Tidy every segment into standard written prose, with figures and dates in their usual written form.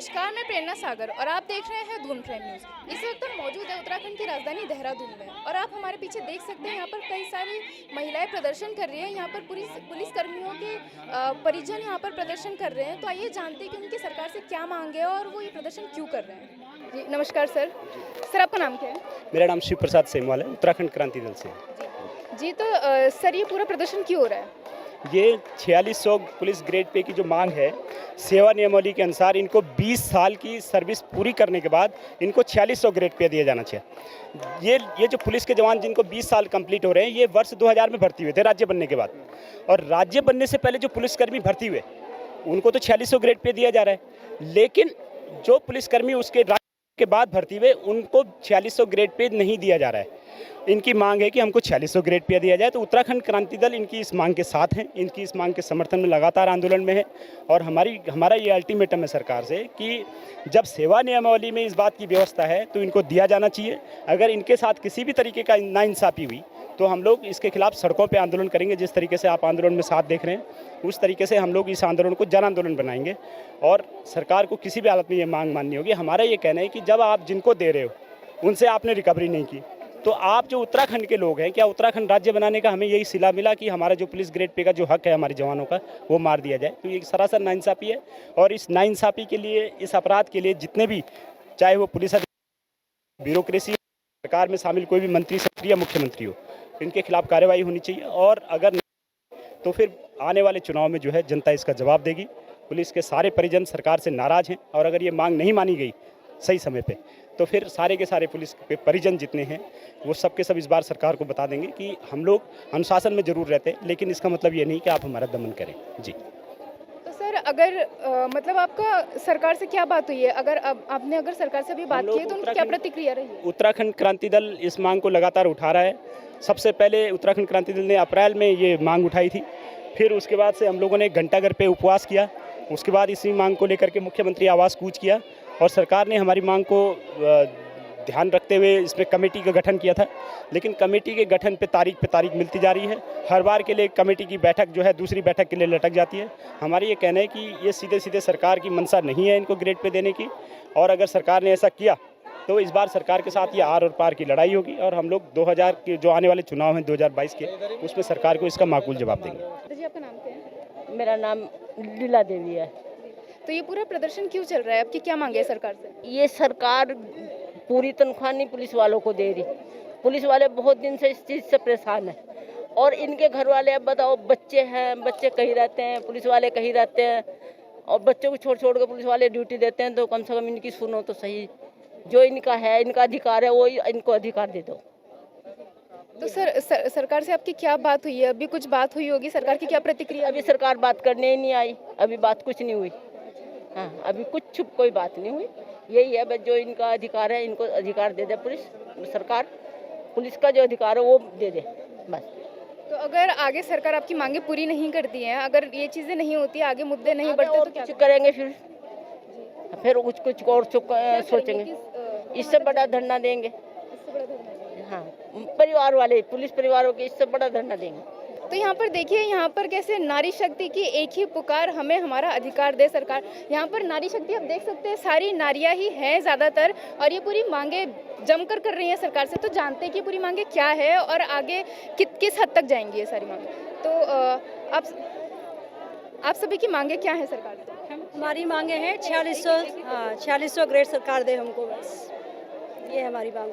नमस्कार, मैं प्रेरणा सागर और आप देख रहे हैं धूम प्राइम न्यूज़। इस वक्त हम मौजूद है उत्तराखंड की राजधानी देहरादून में और आप हमारे पीछे देख सकते हैं यहाँ पर कई सारी महिलाएं प्रदर्शन कर रही हैं। यहाँ पर पुलिस कर्मियों के परिजन यहाँ पर प्रदर्शन कर रहे हैं। तो आइए जानते हैं कि उनकी सरकार से क्या मांग है और वो ये प्रदर्शन क्यों कर रहे हैं। जी नमस्कार सर। सर आपका नाम क्या है? मेरा नाम शिव प्रसाद सेमवाल है, उत्तराखंड क्रांति दल से। जी तो सर ये पूरा प्रदर्शन क्यों हो रहा है? ये 4600 पुलिस ग्रेड पे की जो मांग है, सेवा नियमावली के अनुसार इनको 20 साल की सर्विस पूरी करने के बाद इनको 4600 ग्रेड पे दिया जाना चाहिए। ये जो पुलिस के जवान जिनको 20 साल कंप्लीट हो रहे हैं, ये वर्ष 2000 में भर्ती हुए थे राज्य बनने के बाद, और राज्य बनने से पहले जो पुलिसकर्मी भर्ती हुए उनको तो 4600 ग्रेड पे दिया जा रहा है, लेकिन जो पुलिसकर्मी उसके के बाद भर्ती हुए उनको 4600 ग्रेड पे नहीं दिया जा रहा है। इनकी मांग है कि हमको 4600 ग्रेड पे दिया जाए। तो उत्तराखंड क्रांति दल इनकी इस मांग के साथ हैं, इनकी इस मांग के समर्थन में लगातार आंदोलन में है। और हमारा ये अल्टीमेटम है सरकार से कि जब सेवा नियमावली में इस बात की व्यवस्था है तो इनको दिया जाना चाहिए। अगर इनके साथ किसी भी तरीके का नाइंसाफ़ी हुई तो हम लोग इसके खिलाफ सड़कों पे आंदोलन करेंगे। जिस तरीके से आप आंदोलन में साथ देख रहे हैं उस तरीके से हम लोग इस आंदोलन को जन आंदोलन बनाएंगे और सरकार को किसी भी हालत में ये मांग माननी होगी। हमारा ये कहना है कि जब आप जिनको दे रहे हो उनसे आपने रिकवरी नहीं की तो आप जो उत्तराखंड के लोग हैं, क्या उत्तराखंड राज्य बनाने का हमें यही सिला मिला कि हमारा जो पुलिस ग्रेड पे का जो हक है हमारे जवानों का वो मार दिया जाए? तो ये सरासर नाइंसाफ़ी है। और इस नाइंसाफ़ी के लिए, इस अपराध के लिए जितने भी, चाहे वो पुलिस ब्यूरोक्रेसी, सरकार में शामिल कोई भी मंत्री मंत्री या मुख्यमंत्री हो, इनके खिलाफ कार्रवाई होनी चाहिए। और अगर तो फिर आने वाले चुनाव में जो है जनता इसका जवाब देगी। पुलिस के सारे परिजन सरकार से नाराज हैं और अगर ये मांग नहीं मानी गई सही समय पे तो फिर सारे के सारे पुलिस के परिजन जितने हैं वो सब के सब इस बार सरकार को बता देंगे कि हम लोग अनुशासन में जरूर रहते हैं, लेकिन इसका मतलब ये नहीं कि आप हमारा दमन करें। जी तो सर अगर मतलब आपका सरकार से क्या बात हुई है? आपने अगर सरकार से भी बात की है तो उनकी क्या प्रतिक्रिया रही है? उत्तराखंड क्रांति दल इस मांग को लगातार उठा रहा है। सबसे पहले उत्तराखंड क्रांति दल ने अप्रैल में ये मांग उठाई थी, फिर उसके बाद से हम लोगों ने घंटाघर पे उपवास किया। उसके बाद इसी मांग को लेकर के मुख्यमंत्री आवास कूच किया और सरकार ने हमारी मांग को ध्यान रखते हुए इसमें कमेटी का गठन किया था। लेकिन कमेटी के गठन पे तारीख मिलती जा रही है। हर बार के लिए कमेटी की बैठक जो है दूसरी बैठक के लिए लटक जाती है। हमारी ये कहना है कि ये सीधे सीधे सरकार की मंशा नहीं है इनको ग्रेड पे देने की, और अगर सरकार ने ऐसा किया तो इस बार सरकार के साथ ये आर और पार की लड़ाई होगी और हम लोग 2000 के जो आने वाले चुनाव हैं 2022 के, उसमें सरकार को इसका माकूल जवाब देंगे। जी आपका नाम क्या है? मेरा नाम लीला देवी है। तो ये पूरा प्रदर्शन क्यों चल रहा है? आपकी क्या मांग है सरकार से? ये सरकार पूरी तनख्वाह नहीं पुलिस वालों को दे रही। पुलिस वाले बहुत दिन से इस चीज़ से परेशान हैं और इनके घर वाले, अब बताओ, बच्चे हैं, बच्चे कहीं रहते हैं, पुलिस वाले कहीं रहते हैं, और बच्चों को छोड़ कर पुलिस वाले ड्यूटी देते हैं। तो कम से कम इनकी सुनो तो सही। जो इनका है, इनका अधिकार है, वो इनको अधिकार दे दो। तो सरकार से आपकी क्या बात हुई है? अभी कुछ बात हुई होगी, सरकार की क्या प्रतिक्रिया? अभी सरकार बात करने ही नहीं आई, अभी बात कुछ नहीं हुई। हाँ, अभी कुछ कोई बात नहीं हुई। यही है बस, जो इनका अधिकार है इनको अधिकार दे दे पुलिस सरकार। पुलिस का जो अधिकार है वो दे दे बस। तो अगर आगे सरकार आपकी मांगे पूरी नहीं करती है, अगर ये चीजें नहीं होती, आगे मुद्दे नहीं बढ़ते, तो क्या करेंगे? फिर कुछ और सोचेंगे। इससे बड़ा धरना देंगे। हाँ, परिवार वाले, पुलिस परिवारों के इससे बड़ा धरना देंगे। तो यहाँ पर देखिए, यहाँ पर कैसे नारी शक्ति की एक ही पुकार, हमें हमारा अधिकार दे सरकार। यहाँ पर नारी शक्ति आप देख सकते हैं, सारी नारियां ही हैं ज़्यादातर, और ये पूरी मांगे जमकर कर रही हैं सरकार से। तो जानते हैं कि पूरी मांगे क्या है और आगे किस हद तक जाएंगी ये सारी मांगे। तो आप सभी की मांगे क्या है सरकार से? हमारी मांगे हैं 4600 ग्रेड सरकार दे हमको, बस ये है हमारी मांग।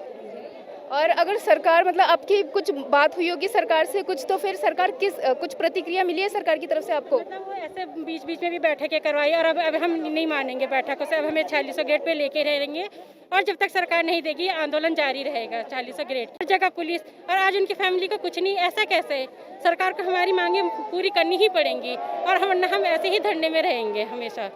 और अगर सरकार, मतलब आपकी कुछ बात हुई होगी सरकार से कुछ, तो फिर सरकार कुछ प्रतिक्रिया मिली है सरकार की तरफ से आपको? मतलब वो ऐसे बीच बीच में भी बैठकें करवाई और अब हम नहीं मानेंगे बैठकों से। अब हमें 4600 ग्रेड पे लेके रहेंगे और जब तक सरकार नहीं देगी आंदोलन जारी रहेगा। 4600 ग्रेड हर जगह पुलिस, और आज उनकी फैमिली को कुछ नहीं, ऐसा कैसे? सरकार को हमारी मांगे पूरी करनी ही पड़ेंगी और हम ऐसे ही धरने में रहेंगे हमेशा।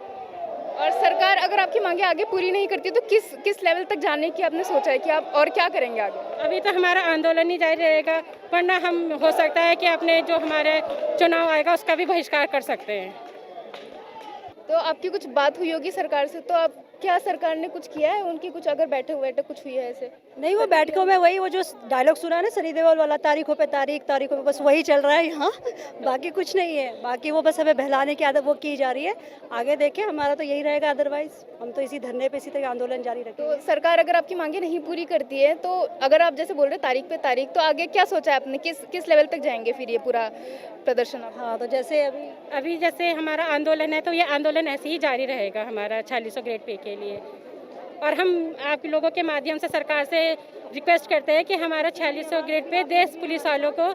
और सरकार अगर आपकी मांगे आगे पूरी नहीं करती तो किस लेवल तक जाने की आपने सोचा है कि आप और क्या करेंगे आगे? अभी तो हमारा आंदोलन ही जारी रहेगा, वरना हम हो सकता है कि अपने जो हमारे चुनाव आएगा उसका भी बहिष्कार कर सकते हैं। तो आपकी कुछ बात हुई होगी सरकार से, तो आप क्या सरकार ने कुछ किया है उनकी, कुछ अगर बैठक वैठक कुछ हुई है ऐसे? नहीं, वो बैठकों में वही वो जो डायलॉग सुना है ना सनी देओल वाला, तारीखों पे तारीख, तारीखों पे, बस वही चल रहा है यहाँ। बाकी कुछ नहीं है। बाकी वो बस हमें बहलाने की आदत वो की जा रही है। आगे देखें, हमारा तो यही रहेगा, अदरवाइज हम तो इसी धरने पे इसी तरह आंदोलन जारी रखेंगे। तो सरकार अगर आपकी मांगे नहीं पूरी करती है, तो अगर आप जैसे बोल रहे तारीख पे तारीख, तो आगे क्या सोचा है आपने, किस लेवल तक जाएंगे फिर ये पूरा प्रदर्शन आप? हाँ, तो जैसे अभी जैसे हमारा आंदोलन है तो ये आंदोलन ऐसे ही जारी रहेगा हमारा 4600 ग्रेड पे के लिए। और हम आप लोगों के माध्यम से सरकार से रिक्वेस्ट करते हैं कि हमारा 4600 ग्रेड पे देश पुलिस वालों को,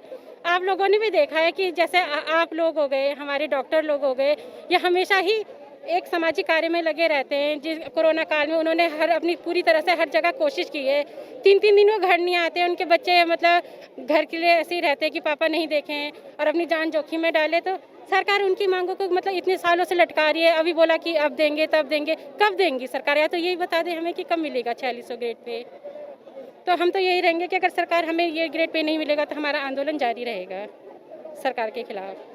आप लोगों ने भी देखा है कि जैसे आप लोग हो गए, हमारे डॉक्टर लोग हो गए, ये हमेशा ही एक सामाजिक कार्य में लगे रहते हैं। जिस कोरोना काल में उन्होंने अपनी पूरी तरह से हर जगह कोशिश की है। 3-3 दिन वो घर नहीं आते, उनके बच्चे मतलब घर के लिए ऐसे ही रहते हैं कि पापा नहीं देखें और अपनी जान जोखिम में डाले। तो सरकार उनकी मांगों को मतलब इतने सालों से लटका रही है। अभी बोला कि अब देंगे तब देंगे, कब देंगी सरकार? या तो यही बता दें हमें कि कब मिलेगा 4600 ग्रेड पे। तो हम तो यही रहेंगे कि अगर सरकार हमें ये ग्रेड पे नहीं मिलेगा तो हमारा आंदोलन जारी रहेगा सरकार के खिलाफ।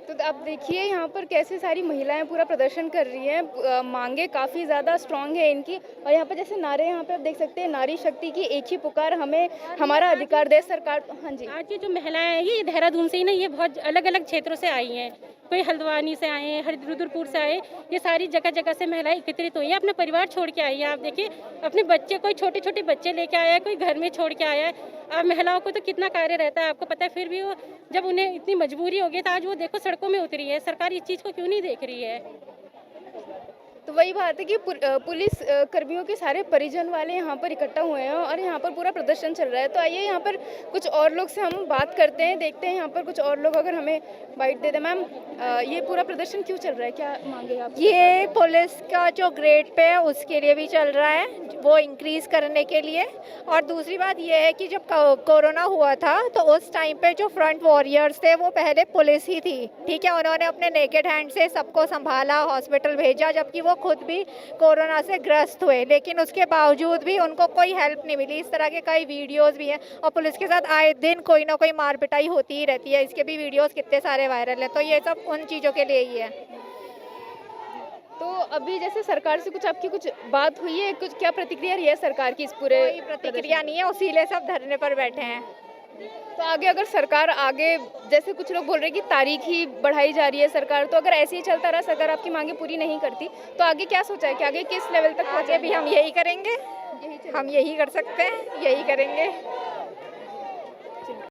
तो आप देखिए यहाँ पर कैसे सारी महिलाएं पूरा प्रदर्शन कर रही हैं, मांगे काफ़ी ज़्यादा स्ट्रांग है इनकी। और यहाँ पर जैसे नारे, यहाँ पे आप देख सकते हैं, नारी शक्ति की एक ही पुकार, हमें हमारा अधिकार दे सरकार। हाँ जी, आज ये जो महिलाएं हैं ये देहरादून से ही नहीं, ये बहुत अलग अलग क्षेत्रों से आई हैं। कोई हल्द्वानी से आए हैं, रुद्रपुर से आए, ये सारी जगह जगह से महिलाएं एकत्रित हुई हैं। अपने परिवार छोड़ के आई है। आप देखिए अपने बच्चे, कोई छोटे छोटे बच्चे लेके आया है, कोई घर में छोड़ के आया है। अब महिलाओं को तो कितना कार्य रहता है आपको पता है, फिर भी वो जब उन्हें इतनी मजबूरी हो गई तो आज वो देखो सड़कों में उतरी है। सरकार इस चीज़ को क्यों नहीं देख रही है? तो वही बात है कि पुलिस कर्मियों के सारे परिजन वाले यहाँ पर इकट्ठा हुए हैं और यहाँ पर पूरा प्रदर्शन चल रहा है। तो आइए यहाँ पर कुछ और लोग से हम बात करते हैं, देखते हैं यहाँ पर कुछ और लोग अगर हमें बाइट दे दें। मैम, ये पूरा प्रदर्शन क्यों चल रहा है, क्या मांगे आप? ये पुलिस का जो ग्रेड पे है उसके लिए भी चल रहा है, वो इंक्रीज़ करने के लिए। और दूसरी बात ये है कि जब कोरोना हुआ था तो उस टाइम पे जो फ्रंट वॉरियर्स थे वो पहले पुलिस ही थी, ठीक है। उन्होंने अपने नेकेड हैंड से सबको संभाला, हॉस्पिटल भेजा, जबकि वो खुद भी कोरोना से ग्रस्त हुए, लेकिन उसके बावजूद भी उनको कोई हेल्प नहीं मिली। इस तरह के कई वीडियोस भी हैं और पुलिस के साथ आए दिन कोई ना कोई मार पिटाई होती ही रहती है। इसके भी वीडियोस कितने सारे वायरल हैं। तो ये सब उन चीज़ों के लिए ही है। तो अभी जैसे सरकार से कुछ आपकी कुछ बात हुई है, कुछ क्या प्रतिक्रिया रही है सरकार की इस पूरे? कोई प्रतिक्रिया नहीं है, उसीलिए सब धरने पर बैठे हैं। तो आगे अगर सरकार आगे, जैसे कुछ लोग बोल रहे हैं कि तारीख ही बढ़ाई जा रही है सरकार, तो अगर ऐसे ही चलता रहा, सरकार आपकी मांगे पूरी नहीं करती, तो आगे क्या सोचा है कि आगे किस लेवल तक आगे भी हम यही करेंगे, हम यही कर सकते हैं, यही करेंगे।